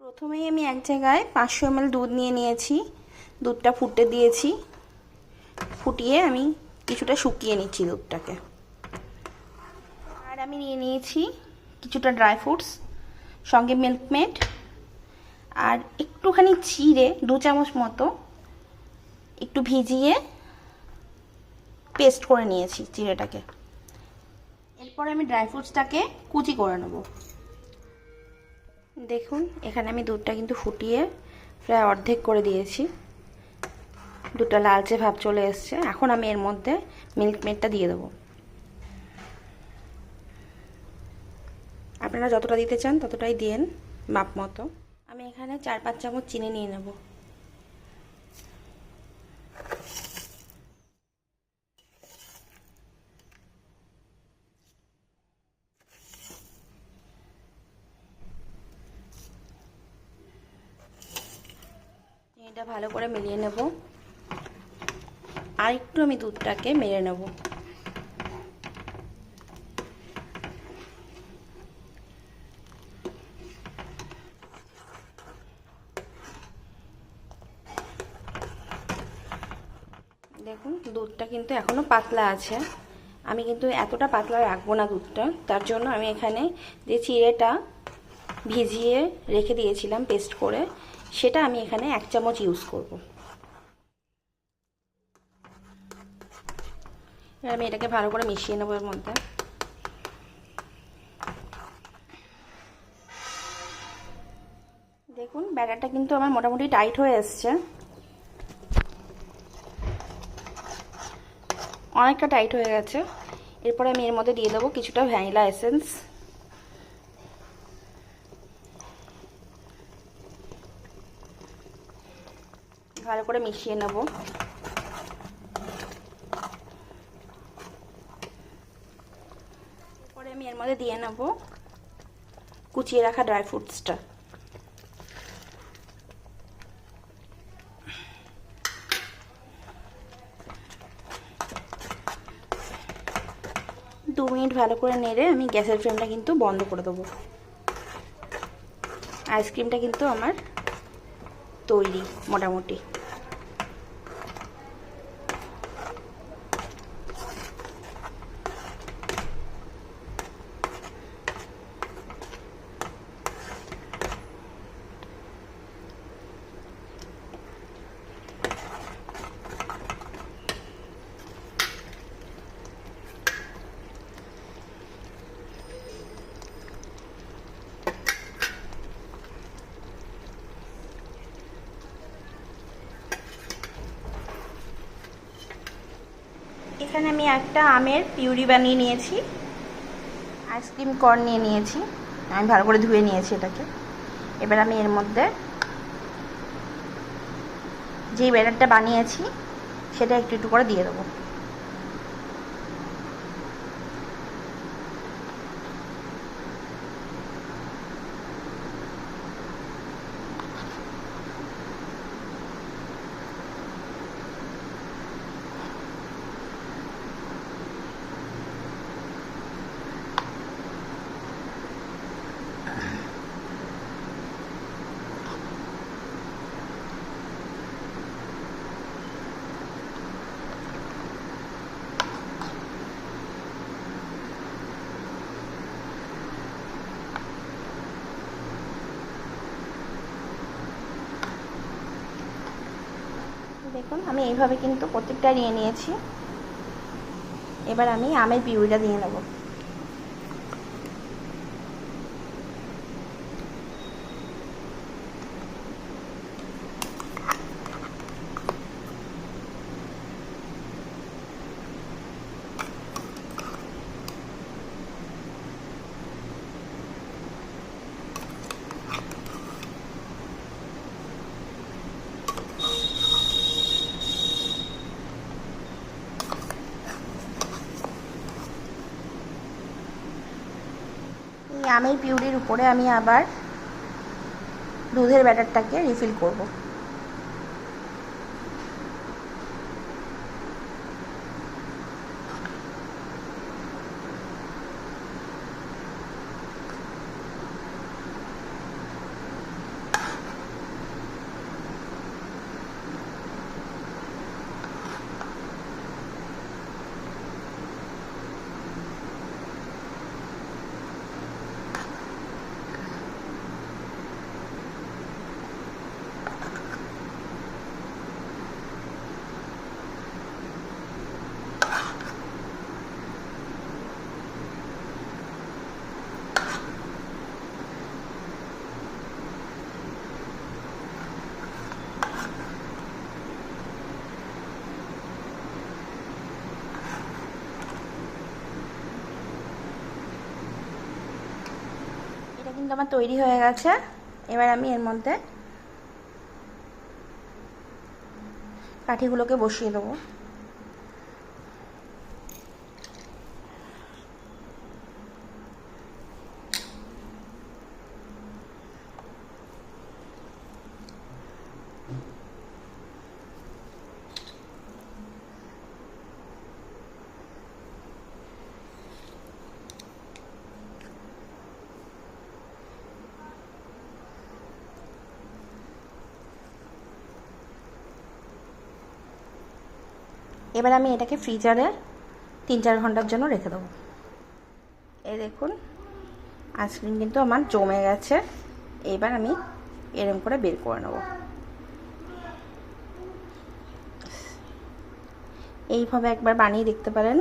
প্রথমেই আমি এক জায়গায় 500 ml দুধ নিয়ে নিয়েছি। দুধটা ফুটতে দিয়েছি, ফুটিয়ে আমি কিছুটা শুকিয়ে নিচ্ছি দুধটাকে। আর আমি নিয়ে নিয়েছি কিছুটা ড্রাই ফ্রুটস, সঙ্গে মিল্কমেড, আর একটুখানি চিড়ে 2 চামচ মতো একটু ভিজিয়ে পেস্ট করে নিয়েছি চিড়েটাকে। এরপরে আমি ড্রাই ফ্রুটসটাকে কুচি করে নেব। দেখুন এখানে আমি দুধটা কিন্তু ফুটিয়ে প্রায় অর্ধেক করে দিয়েছি, দুধটা লালচে ভাব চলে এসছে। এখন আমি এর মধ্যে মিল্কমেডটা দিয়ে দেবো। আপনারা যতটা দিতে চান ততটাই দিন মাপ মতো। আমি এখানে 4-5 চামচ চিনি নিয়ে নেব। এটা ভালো করে মিলিয়ে নেব। আর একটু আমি দুধটাকে মেরে নেব। দেখুন দুধটা কিন্তু এখনো পাতলা আছে। আমি কিন্তু এতটা পাতলা রাখবো না দুধটা, তার জন্য আমি এখানে যে চিড়েটা ভিজিয়ে রেখে দিয়েছিলাম পেস্ট করে, সেটা আমি এখানে 1 চামচ ইউজ করব। এবার আমি এটাকে ভালো করে মিশিয়ে নেবো এর মধ্যে। দেখুন ব্যাটারটা কিন্তু আমার মোটামুটি টাইট হয়ে এসছে, অনেকটা টাইট হয়ে গেছে। এরপরে আমি এর মধ্যে দিয়ে দেবো কিছুটা ভ্যানিলা এসেন্স। ভালো করে মিশিয়ে নেব। এরপরে আমি এর মধ্যে দিয়ে নেব কুচিয়ে রাখা ড্রাই ফ্রুটসটা। দু মিনিট ভালো করে নেড়ে আমি গ্যাসের ফ্লেমটা কিন্তু বন্ধ করে দেবো। আইসক্রিমটা কিন্তু আমার তৈরি মোটামুটি। এখানে আমি একটা আমের পিউরি বানিয়ে নিয়েছি, আইসক্রিম কর্ন নিয়ে নিয়েছি, আমি ভালো করে ধুয়ে নিয়েছি এটাকে। এবার আমি এর মধ্যে যেই ব্যাটারটা বানিয়েছি সেটা একটু একটু করে দিয়ে দেবো। দেখুন আমি এইভাবে কিন্তু প্রত্যেকটা নিয়ে নিয়েছি। এবার আমি আমের পিউরিটা দিয়ে নেব। এই আমের পিউরির উপরে আমি আবার দুধের ব্যাটারটাকে রিফিল করব। এটা কিন্তু আমার তৈরি হয়ে গেছে। এবার আমি এর মধ্যে কাঠিগুলোকে বসিয়ে দেবো। এবার আমি এটাকে ফ্রিজারে 3-4 ঘন্টার জন্য রেখে দেবো। এই দেখুন আইসক্রিম কিন্তু আমার জমে গেছে। এবার আমি এরম করে বের করে নেব। এইভাবে একবার বানিয়ে দেখতে পারেন।